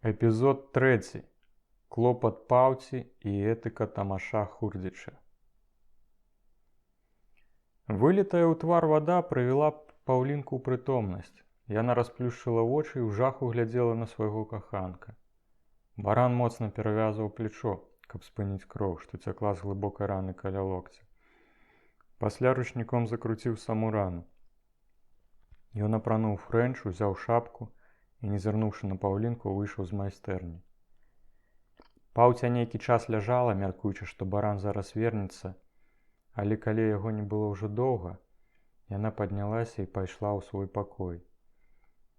Эпізод 3. Клопат Паўці і этыка Тамаша Хурдзіча. Вылітая ў твар вада прывяла Паўлінку ў прытомнасць. Яна расплюшчыла вочы і ў жаху глядзела на свайго каханка. Баран моцна перавязваў плечо, каб спыніць кроў, што цякла з глыбокай раны каля локця. Пасля ручніком закруціў саму рану. Ён апрануў фрэнч, узяў шапку і, не зірнуўшы на Паўлінку, выйшаў з майстэрні. Паўця нейкі час ляжала, мяркуючы, што баран зараз вернецца, але калі яго не было ўжо доўга, яна паднялася і пайшла ў свой пакой.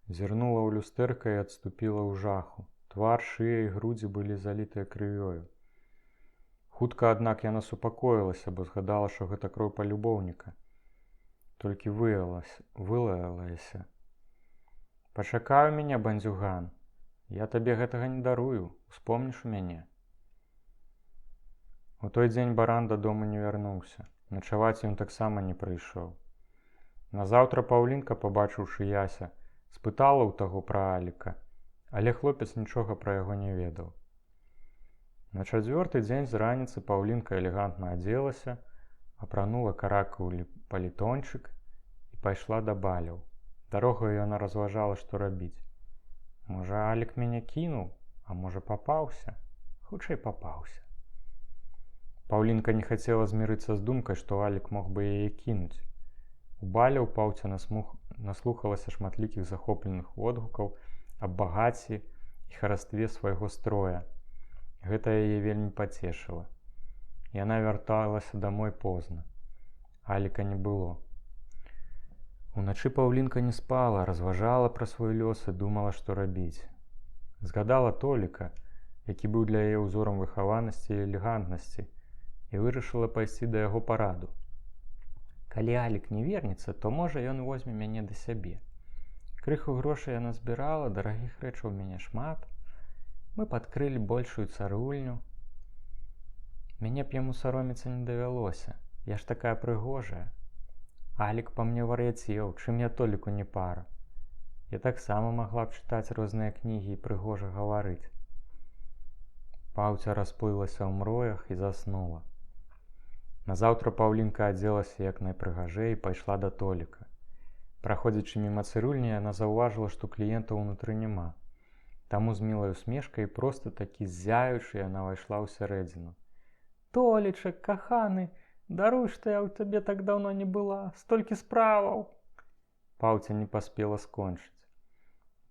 Зірнула ў люстэрка і адступіла ў жаху. Твар, шыя і грудзі былі залітыя крывёю. Хутка, аднак, яна супакоілася, бо згадала, што гэта кроў палюбоўніка. Толькі вылаялася. «Пачакай у мяне, бандзюган, я табе гэтага не дарую, успомніш у мяне». У той дзень баран дадому не вярнуўся. Начаваць ён таксама не прыйшоў. Назаўтра Паўлінка, пабачыўшы Яся, спытала ў таго пра Аліка, але хлопец нічога пра яго не ведаў. На чацвёрты дзень з раніцы Паўлінка элегантна адзелася, апранула каракулі палітончык і пайшла да баляў. Дарогаю яна разважала, што рабіць. Можа, Алік мяне кінуў, а можа, папаўся? Хутчэй папаўся. Паўлінка не хацела змірыцца з думкай, што Алік мог бы яе кінуць. У баляў Паўця наслухалася шматлікіх захопленых водгукаў аб багацці і харастве свайго строя. Гэта яе вельмі пацешыла. Яна вярталася дамой позна. Аліка не было. Уначы Паўлінка не спала, разважала пра свой лёс і думала, што рабіць. Згадала Толіка, які быў для яе ўзорам выхаванасці і элегантнасці, і вырашыла пайсці да яго параду. Калі Алік не вернецца, то, можа, ён возьме мяне да сябе. Крыху грошай яна збірала, дарагіх рэчаў у мяне шмат. Мы падкрылі большую царульню. Мяне б яму саромецца не давялося, я ж такая прыгожая. Алік па мне вар'яцеў, чым я Толіку не пара. Я таксама магла б чытаць розныя кнігі і прыгожа гаварыць. Паўця расплылася ў мроях і заснула. Назаўтра Паўлінка адзелася як найпрыгажэй і пайшла да Толіка. Праходзячы міма цырульні, яна заўважыла, што кліентаў унутры няма. Таму з мілай усмешкай і проста такі ззяючы яна ўвайшла ў сярэдзіну. «Толічак, каханы, даруй, што я ў табе так даўно не была, столькі справаў!» Паўця не паспела скончыць.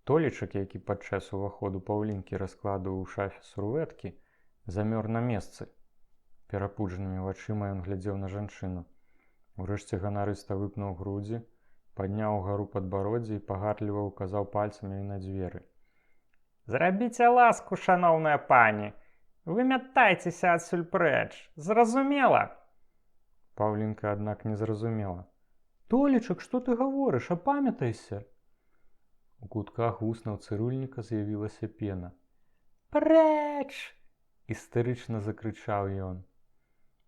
Толічак, які падчас уваходу Паўлінкі раскладваў у шафе сурвэткі, замёр на месцы. Перапуджанымі вачыма ён глядзеў на жанчыну. Урэшце ганарыста выпнуў грудзі, падняў угару падбароддзе і пагардліва ўказаў пальцамі на дзверы. «Зрабіце ласку, шаноўная пані! Вымятайцеся адсюль прэч! Зразумела?» Паўлінка, аднак, не зразумела. «Толічак, што ты гаворыш? Апамятайся!» У кутках вуснаў цырульніка з'явілася пена. «Прэч!» – істэрычна закрычаў ён.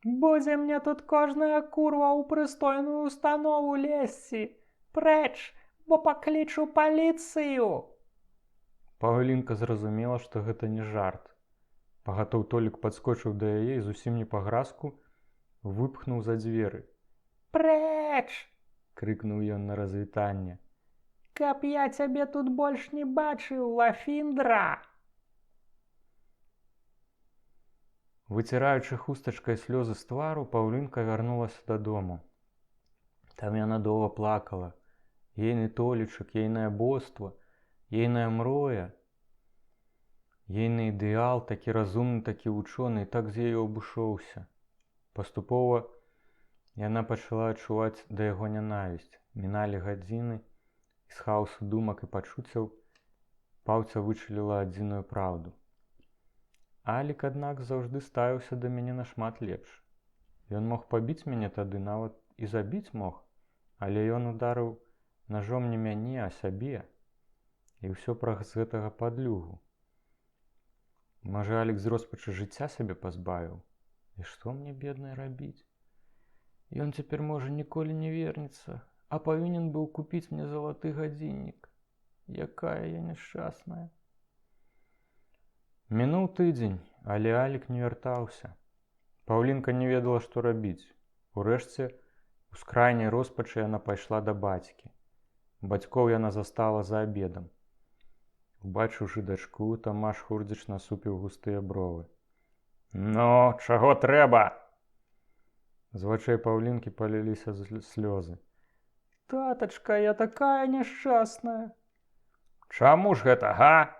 «Будзе мне тут кожная курва ў прыстойную установу лезці! Прэч, бо паклічу паліцыю!» Паўлінка зразумела, што гэта не жарт. Пагатоў Толік падскочыў да яе і зусім не па-гразку выпхнуў за дзверы. «Прэч!» – крыкнуў ён на развітанне. «Каб я цябе тут больш не бачыў, лафіндра!» Выціраючы хустачкай слёзы з твару, Паўлінка вярнулася дадому. Там яна доўга плакала. Ейны Толічак, ейнае боства, ейная мроя, ейны ідэал, такі разумны, такі вучоны, і так з яе абышоўся. Паступова яна пачала адчуваць да яго нянавісць. Міналі гадзіны, і з хаосу думак і пачуццяў Паўця вычаліла адзіную праўду. Алік, аднак, заўжды ставіўся да мяне нашмат лепш. Ён мог пабіць мяне тады, нават і забіць мог, але ён ударыў нажом не мяне, а сябе. І ўсё праз гэтага падлюгу. Можа, Алік з роспачы жыцця сябе пазбавіў? І што мне, беднай, рабіць? Ён цяпер, можа, ніколі не вернецца, а павінен быў купіць мне залаты гадзіннік. Якая я няшчасная. Мінуў тыдзень, але Алік не вяртаўся. Паўлінка не ведала, што рабіць. Урэшце, у скрайняй роспачы яна пайшла да бацькі. Бацькоў яна застала за абедам. Убачыўшы дачку, Тамаш Хурдзіч насупіў густыя бровы. «Ну, чаго трэба?» З вачэй Паўлінкі паліліся слёзы. «Татачка, я такая няшчасная!» «Чаму ж гэта, га?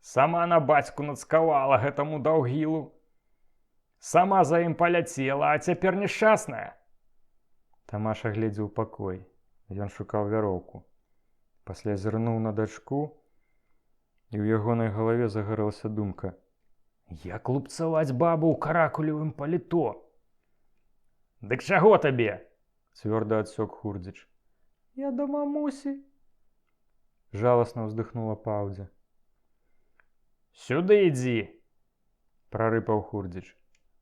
Сама на бацьку нацкавала гэтаму даўгілу. Сама за ім паляцела, а цяпер няшчасная!» Тамаш агледзеў пакой. Ён шукаў вяроўку. Пасля зірнуў на дачку, і ў ягонай галаве загарэлася думка. «Як лупцаваць бабу ў каракулевым паліто?» «Дык чаго табе?» – цвёрда адсёк Хурдзіч. «Я да мамусі», – жаласна ўздыхнула Паўдзя. «Сюды ідзі!» – прарыпаў Хурдзіч.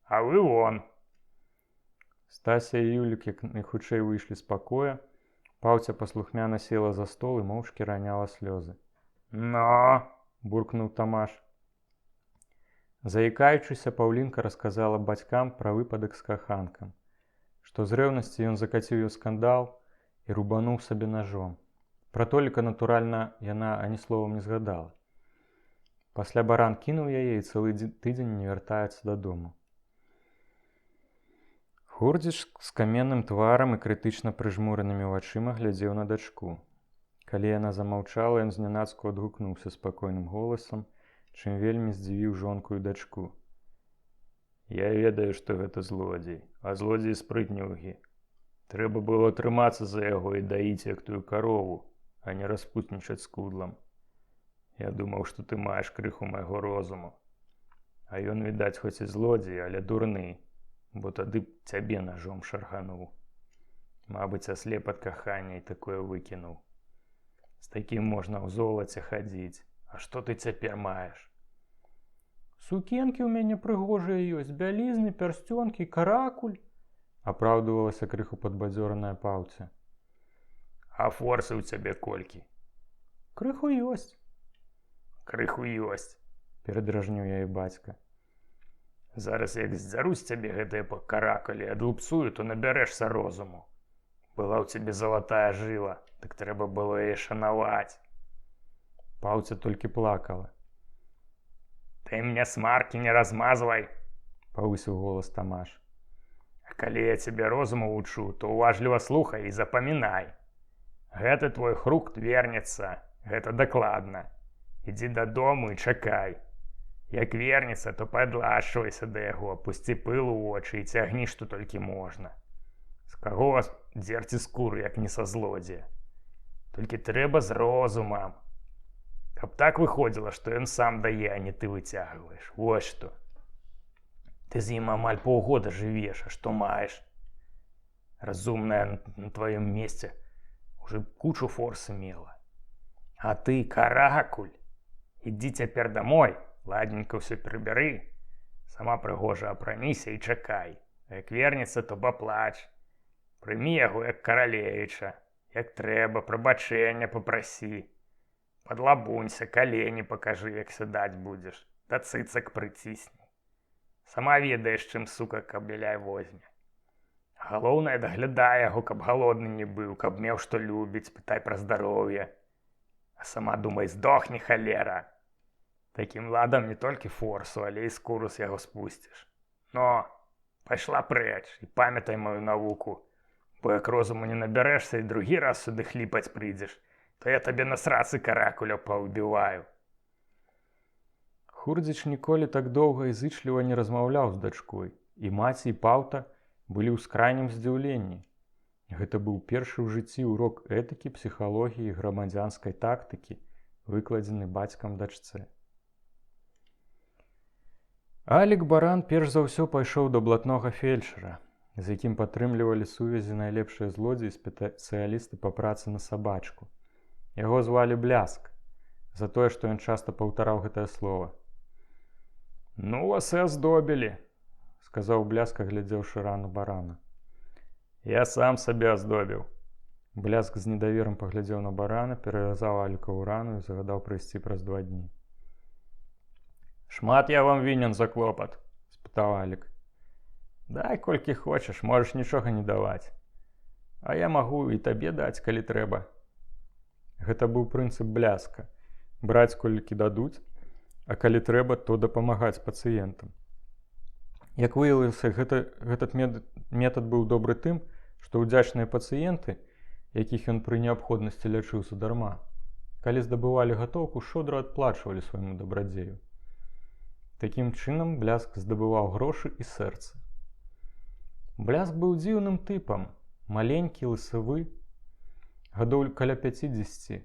«А вы вон!» Стася і Юлік як найхутчэй выйшлі з пакоя. Паўця паслухмяна села за стол і моўчкі раняла слёзы. «Но!» – буркнуў Тамаш. Заікаючыся, Паўлінка расказала бацькам пра выпадак з каханкам, што з рэўнасці ён закаціў ёй скандал і рубануў сабе нажом. Пра Толіка, натуральна, яна ані словам не згадала. Пасля баран кінуў яе і цэлы тыдзень не вяртаецца дадому. Хурдзіч з каменным тварам і крытычна прыжмуранымі вачыма глядзеў на дачку. Калі яна замаўчала, ён знянацку адгукнуўся спакойным голасам, чым вельмі здзівіў жонку і дачку. «Я ведаю, што гэта злодзей, а злодзей спрытнюгі. Трэба было трымацца за яго і даіць як тую карову, а не распутнічаць з кудлам. Я думаў, што ты маеш крыху майго розуму. А ён, відаць, хоць і злодзей, але дурны, бо тады б цябе нажом шаргануў. Мабыць, аслеп ад кахання і такое выкінуў. З такім можна ў золаце хадзіць. А што ты цяпер маеш?» «Сукенкі ў мяне прыгожыя ёсць, бялізны, пярсцёнкі, каракуль», – апраўдывалася крыху падбадзёраная Паўця. «А форсы ў цябе колькі?» «Крыху ёсць». «Крыху ёсць», – перадражніў яе бацька. «Зараз як здзяру з цябе гэтыя каракулі адлупцую, то набярэшся розуму. Была ў цябе залатая жыла, так трэба было яе шанаваць». Паўця толькі плакала. «Ты мне смаркі не размазвай!» – павысіў голас Тамаш. «А калі я цябе розуму вучу, то уважліва слухай і запамінай. Гэты твой фрукт вернецца, гэта дакладна. Ідзі дадому і чакай. Як вернецца, то падлашчвайся да яго, пусці пыл у вочы і цягні, што толькі можна. З каго дзерці скуру, як не са злодзея. Толькі трэба з розумам. Каб так выходзіла, што ён сам дае, а не ты выцягваеш. Вось што. Ты з ім амаль паўгода жывеш, а што маеш? Разумная на тваём месцы уже кучу форсы мела. А ты, каракуль, ідзі цяпер дамой, ладненька ўсё прыбяры, сама прыгожа апраніся і чакай. Як вернецца, то паплач. Прымі яго як каралевіча, як трэба, прабачэння папрасі. Падлабунься, калені пакажы, як сядаць будзеш, да цыцак прыцісні. Сама ведаеш, чым сука кабеляй возьме. Галоўнае, даглядай яго, каб галодны не быў, каб меў што любіць, пытай пра здароўе. А сама думай, здохні, халера. Такім ладам не толькі форсу, але і скуру з яго спусціш. Но, пайшла прэч і памятай маю навуку, бо як розуму не набярэшся і другі раз сюды хліпаць прыйдзеш, то я табе на срацы каракуля паўбіваю». Хурдзіч ніколі так доўга і зычліва не размаўляў з дачкой, і маці і Паўта былі ў скрайнім здзіўленні. Гэта быў першы ў жыцці урок этыкі, псіхалогіі і грамадзянскай тактыкі, выкладзены бацькам дачцэ. Алік Баран перш за ўсё пайшоў да блатнога фельчара, з якім падтрымлівалі сувязі найлепшыя злодзеі і спецыялісты па працы на сабачку. Яго звалі Бляск, за тое, што ён часта паўтараў гэтае слова. «Ну вас і аздобілі», – сказаў Бляск, глядзеўшы рану барана. «Я сам сабе аздобіў». Бляск з недаверам паглядзеў на барана, перавязаў Алікаву рану і загадаў прыйсці праз 2 дні. Шмат я вам вінен за клопат? Спытаў Алік. Дай колькі хочаш, можаш нічога не даваць. А я магу і табе даць, калі трэба. Гэта быў прынцып Бляска. Браць колькі дадуць, а калі трэба, то дапамагаць пацыентам. Як выявілася, гэтат метад быў добры тым, што ўдзячныя пацыенты, якіх ён пры неабходнасці лячыў задарма, калі здабывалі гатоўку, шчодра адплачвалі свайму дабрадзею. Такім чынам Бляск здабываў грошы і сэрцы. Бляск быў дзіўным тыпам, маленькі, лысавы, гадоў каля 50,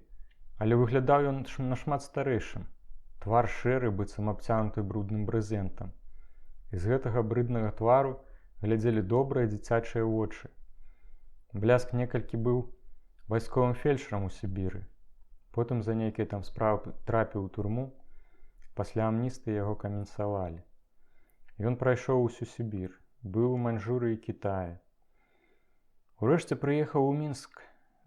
але выглядаў ён нашмат старэйшым. Твар шэры, быццам абцянуты брудным брызентам. І з гэтага брыднага твару глядзелі добрыя дзіцячыя вочы. Бляск некалькі быў вайсковым фельчарам у Сібіры. Потым за нейкія там справы трапіў у турму, пасля амністыі яго каменсавалі. Ён прайшоў усю Сібір, быў у Маньчжурыі і Кітаі. Урэшце прыехаў у Мінск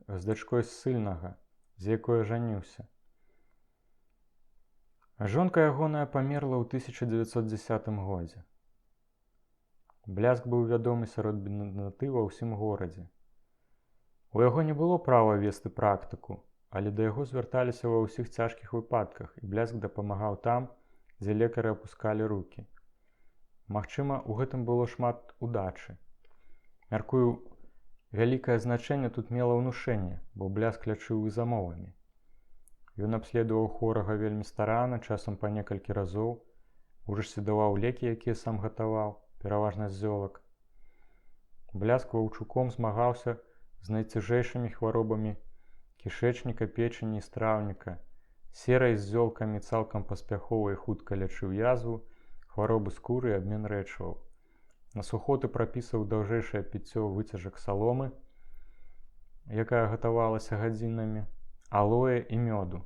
з дачкой ссыльнага, з якой ажаніўся. Жонка ягоная памерла ў 1910 годзе. Бляск быў вядомы сярод беднаты ва ўсім горадзе. У яго не было права весці практыку, але да яго звярталіся ва ўсіх цяжкіх выпадках, і Бляск дапамагаў там, дзе лекары апускалі рукі. Магчыма, у гэтым было шмат удачы. Мяркую, вялікае значэнне тут мела ўнушэнне, бо Бляск лячыў і замовамі. Ён абследаваў хворага вельмі старанна, часам па некалькі разоў, урэшце даваў лекі, якія сам гатаваў, пераважна з зёлак. Бляск ваўчуком змагаўся з найцяжэйшымі хваробамі кішэчніка, печені і страўніка. Серай з зёлкамі цалкам паспяхова і хутка лячыў язву, хваробы скуры і абмен рэчываў. На сухоты прапісваў даўжэйшае піццё выцяжак саломы, якая гатавалася гадзінамі, алоэ і мёду.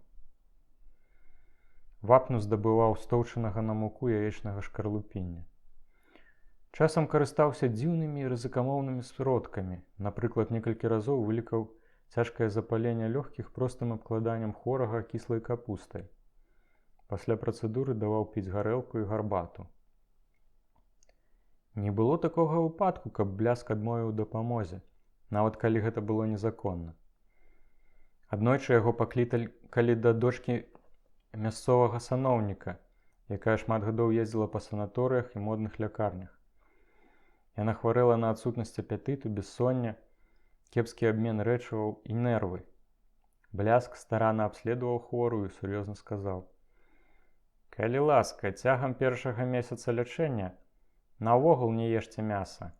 Вапну здабываў з тоўчанага на муку яечнага шкарлупіння. Часам карыстаўся дзіўнымі і рызыкамоўнымі сродкамі. Напрыклад, некалькі разоў вылікаў цяжкае запаленне лёгкіх простым абкладаннем хворага кіслай капустай. Пасля працэдуры даваў піць гарэлку і гарбату. Не было такога выпадку, каб Бляск адмовіў дапамозе, нават калі гэта было незаконна. Аднойчы яго паклікалі да дочкі мясцовага саноўніка, якая шмат гадоў ездзіла па санаторыях і модных лякарнях. Яна хварэла на адсутнасць апетыту, бессоння, кепскі абмен рэчываў і нервы. Бляск старанна абследаваў хворую і сур'ёзна сказаў: «Калі ласка, цягам першага месяца лячэння наогул не ешце мяса.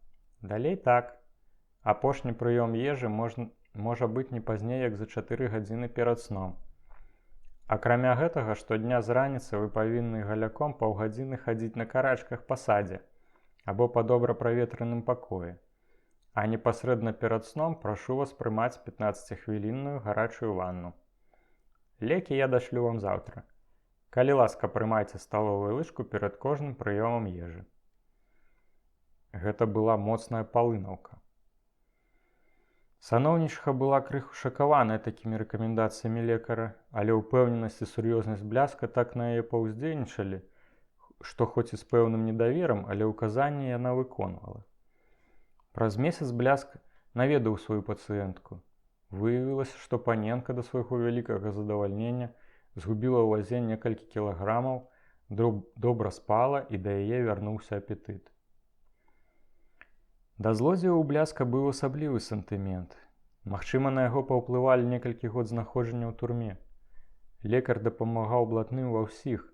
Далей так. Апошні прыём ежы можа быць не пазней, як за 4 гадзіны перад сном. Акрамя гэтага, штодня з раніцы вы павінны галяком паўгадзіны хадзіць на карачках па садзе або па добра праветраным пакоі. А непасрэдна перад сном прашу вас прымаць 15-хвілінную гарачую ванну. Лекі я дашлю вам заўтра. Калі ласка, прымайце сталовую лыжку перад кожным прыёмам ежы». Гэта была моцная палынаўка. Саноўнічыха была крыху шакаваная такімі рэкамендацыямі лекара, але ўпэўненасць і сур'ёзнасць Бляска так на яе паўздзейнічалі, што хоць і з пэўным недаверам, але ўказанні яна выконвала. Праз месяц Бляск наведаў сваю пацыентку. Выявілася, што паненка да свайго вялікага задавальнення згубіла ў вазе некалькі кілаграмаў, добра спала і да яе вярнуўся апетыт. Да злодзея ў Бляска быў асаблівы сантымент. Магчыма, на яго паўплывалі некалькі год знаходжання ў турме. Лекар дапамагаў блатным ва ўсіх.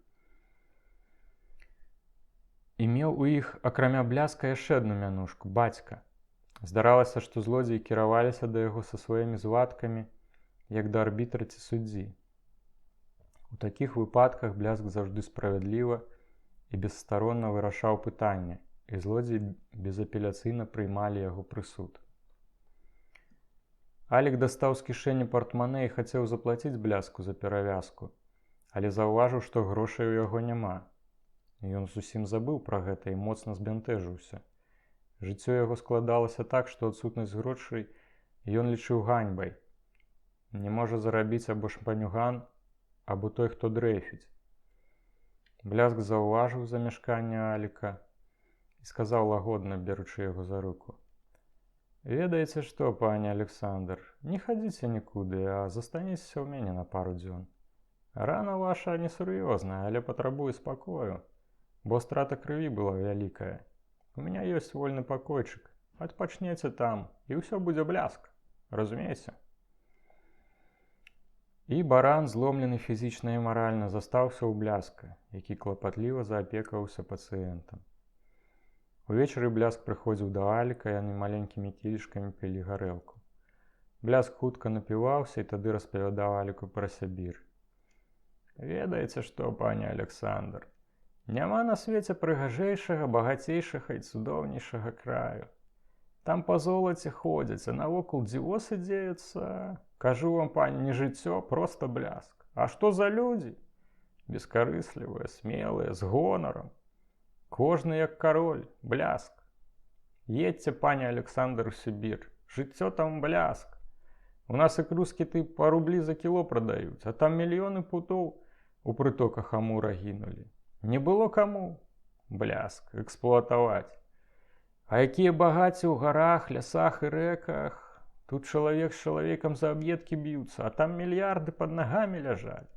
І меў у іх, акрамя Бляска, яшчэ адну мянушку – бацька. Здаралася, што злодзеі кіраваліся да яго са сваімі звадкамі, як да арбітра ці суддзі. У такіх выпадках Бляск заўжды справядліва і бесстаронна вырашаў пытанне, і злодзеі безапеляцыйна прыймалі яго прысуд. Алік дастаў з кішэні партманэ і хацеў заплаціць Бляску за перавязку, але заўважыў, што грошай у яго няма. Ён зусім забыў пра гэта і моцна збянтэжыўся. Жыццё яго складалася так, што адсутнасць грошай ён лічыў ганьбай. Не можа зарабіць або шпанюган, або той, хто дрэйфіць. Бляск заўважыў замяшканне Аліка і сказаў лагодна, беручы яго за руку: «Ведаеце што, пане Александр, не хадзіце нікуды, а застанецеся ў мяне на пару дзён. Рана ваша несур'ёзная, але патрабуе спакою, бо страта крыві была вялікая. У меня ёсць вольны пакойчык, адпачнеце там, і ўсё будзе бляск. Разумееце?» І баран, зломлены фізічна і маральна, застаўся ў Бляска, які клапатліва заапекаваўся пацыентам. Увечары Бляск прыходзіў да Аліка, яны маленькімі кілішкамі пілі гарэлку. Бляск хутка напіваўся і тады распавядаў Аліку пра Сібір. «Ведаеце што, пане Александр, няма на свеце прыгажэйшага, багацейшага і цудоўнейшага краю. Там па золаце ходзяць, а навокал дзівосы дзеюцца. Кажу вам, пане, не жыццё, проста бляск. А што за людзі? Бескарыслівыя, смелыя, з гонарам. Кожны як кароль, бляск. Едьце, пане Александр, у Сібір. Жыццё там бляск. У нас ікру з кіты па рублі за кіло прадаюць, а там мільёны путоў у прытоках Амура гінулі. Не было каму, бляск, эксплуатаваць. А якія багацці ў гарах, лясах і рэках. Тут чалавек з чалавекам за аб'едкі б'юцца, а там мільярды пад нагамі ляжаць.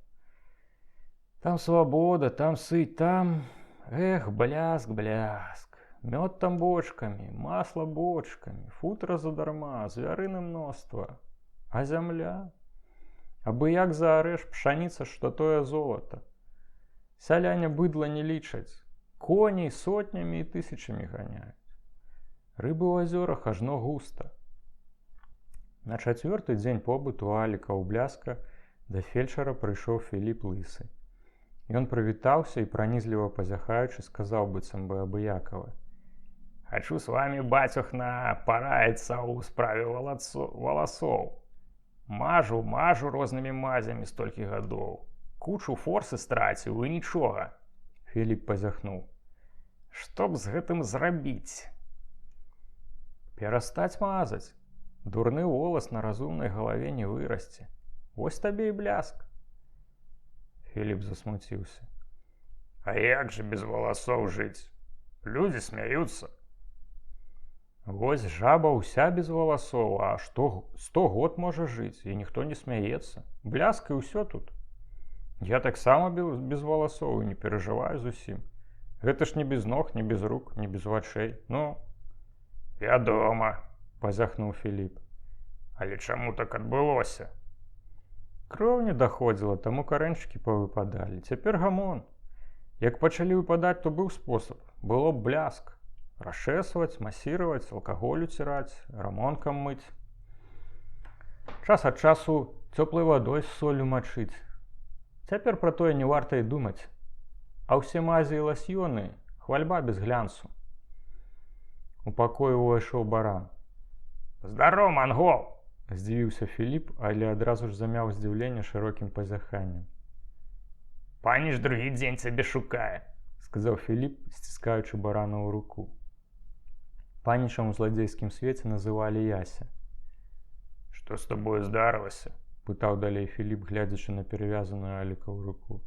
Там свабода, там сыць, там... Эх, бляск, бляск. Мёд там бочкамі, масла бочкамі, футра задарма, звярыны мноства. А зямля? Абы як заарэж, пшаніца, што тое золата. Сяляне быдла не лічаць. Коней сотнямі і тысячамі ганяюць. Рыбы ў азёрах ажно густа. На чацвёрты дзень побыту Аліка ў Бляска да фельчара прыйшоў Філіп Лысы. Ён прывітаўся і, пранізліва пазяхаючы, сказаў быццам бы абыякава: «Хачу з вамі, бацюхна, параіцца ў справе валасоў. Мажу рознымі мазямі столькі гадоў. Кучу форсы страціў і нічога». Філіп пазяхнуў. «Што б з гэтым зрабіць?» «Перастаць мазаць. Дурны волас на разумнай галаве не вырасце. Вось табе і бляск». Філіп засмуціўся. «А як жа без валасоў жыць? Людзі смяюцца». «Вось жаба ўся без валасоў, а 100 год можа жыць, і ніхто не смяецца. Бляск і ўсё тут. Я таксама без валасоў і не перажываю зусім. Гэта ж не без ног, не без рук, не без вачэй. Ну...» «Вядома», – пазяхнуў Філіп. «Але чаму так адбылося?» «Кроў не даходзіла, таму карэнчыкі павыпадалі. Цяпер гамон. Як пачалі выпадаць, то быў спосаб. Было б бляск. Расчэсваць, масіраваць, алкаголь уціраць, рамонкам мыць. Час ад часу цёплай вадой з соллю мачыць. Цяпер пра тое не варта і думаць. А ўсе мазі і ласьёны – хвальба без глянцу». У пакой увайшоў баран. «Здароў, мангол!» – здзівіўся Філіп, але адразу ж замяў здзіўленне шырокім пазяханнем. «Паніч другі дзень цябе шукае», – сказаў Філіп, сціскаючы барана ў руку. Панічам у зладзейскім свеце называлі Яся. «Што з табою здарылася?» – пытаў далей Філіп, глядзячы на перавязаную Алікаву руку.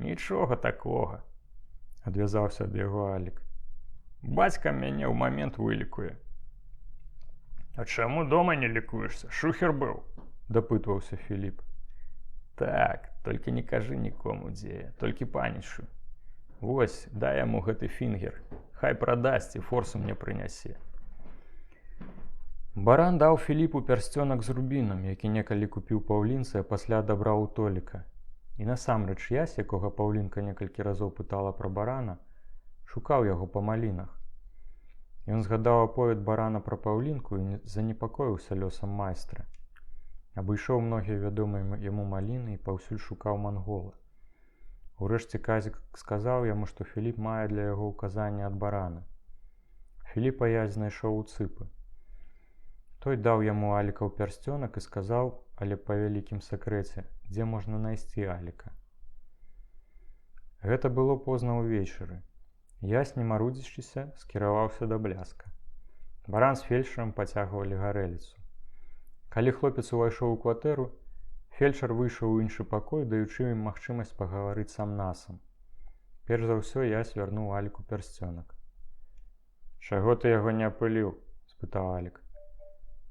«Нічога такога», – адвязаўся ад яго Алік. «Бацька мяне ў момент вылікуе». «А чаму дома не лікуешся? Шухер быў?» – дапытваўся Філіп. «Так, толькі не кажы нікому, дзе я, толькі панічу. Вось, дай яму гэты фінгер, хай прадасць і форсу мне прынясе». Баран даў Філіпу пярсцёнак з рубінам, які некалі купіў паўлінцы, а пасля адабраў у Толіка. І насамрэч Ясь, якога паўлінка некалькі разоў пытала пра барана, шукаў яго па малінах. Ён згадаў аповед барана пра паўлінку і занепакоіўся лёсам майстра. Абышоў многія вядомыя яму маліны і паўсюль шукаў мангола. Урэшце Казік сказаў яму, што Філіп мае для яго ўказанне ад барана. Філіпа Ясь знайшоў у цыпы. Той даў яму Алікаў пярсцёнак і сказаў, але па вялікім сакрэце, дзе можна знайсці Аліка. Гэта было позна ўвечары. Ясь, не марудзячыся, скіраваўся да Бляска. Баран з фельчарам пацягвалі гарэліцу. Калі хлопец увайшоў у кватэру, фельчар выйшаў у іншы пакой, даючы ім магчымасць пагаварыць сам-насам. Перш за ўсё Ясь вярнуў Аліку пярсцёнак. «Чаго ты яго не апыліў?» – спытаў Алік.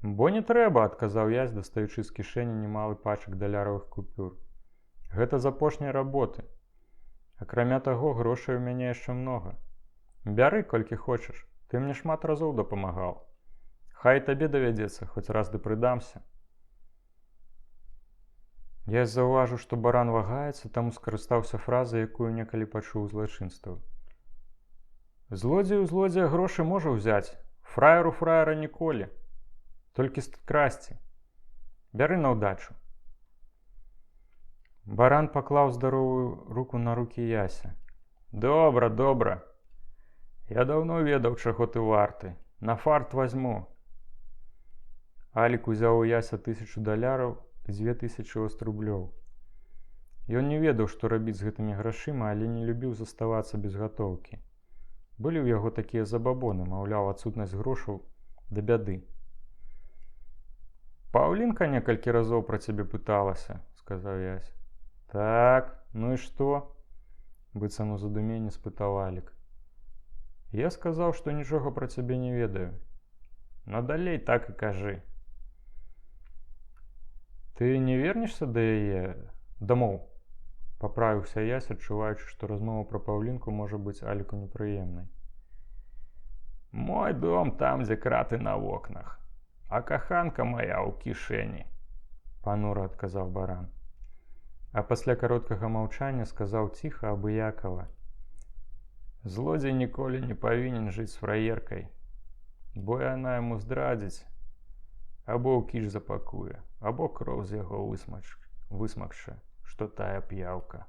«Бо не трэба», – адказаў Ясь, дастаючы з кішэні немалы пачак даляровых купюр. «Гэта з апошняй работы. Акрамя таго, грошай у мяне яшчэ многа. Бяры, колькі хочаш, ты мне шмат разоў дапамагаў. Хай табе давядзецца, хоць раз ды прыдамся». Я заўважыў, што баран вагаецца, таму скарыстаўся фразай, якую некалі пачуў злачынстваў. «Злодзей у злодзея грошы можа ўзяць, фраер у фраера ніколі. Толькі красці. Бяры на ўдачу». Баран паклаў здаровую руку на рукі Яся. «Добра, добра. Я даўно ведаў, чаго ты варты. На фарт вазьму». Алік узяў у Яся $1000 і 2000 острублёў. Ён не ведаў, што рабіць з гэтымі грашыма, але не любіў заставацца без гатоўкі. Былі ў яго такія забабоны, маўляў, адсутнасць грошаў да бяды. «Паўлінка некалькі разоў пра цябе пыталася», – сказаў Ясь. «Так, ну і што?» – быццам у задуменні спытаў Алік. «Я сказаў, што нічога пра цябе не ведаю». «Надалей так і кажы». «Ты не вернешся да яе дамоў?» – паправіўся Ясь, адчуваючы, што размова пра Паўлінку можа быць Аліку непрыемнай. «Мой дом там, дзе краты на вокнах, а каханка моя ў кішэні», – панура адказаў баран. А пасля кароткага маўчання сказаў ціха, абыякава: «Злодзей ніколі не павінен жыць з фраеркай, бо яна яму здрадзіць, або ў кіш запакуе, або кроў з яго высмакча, што тая п'яўка».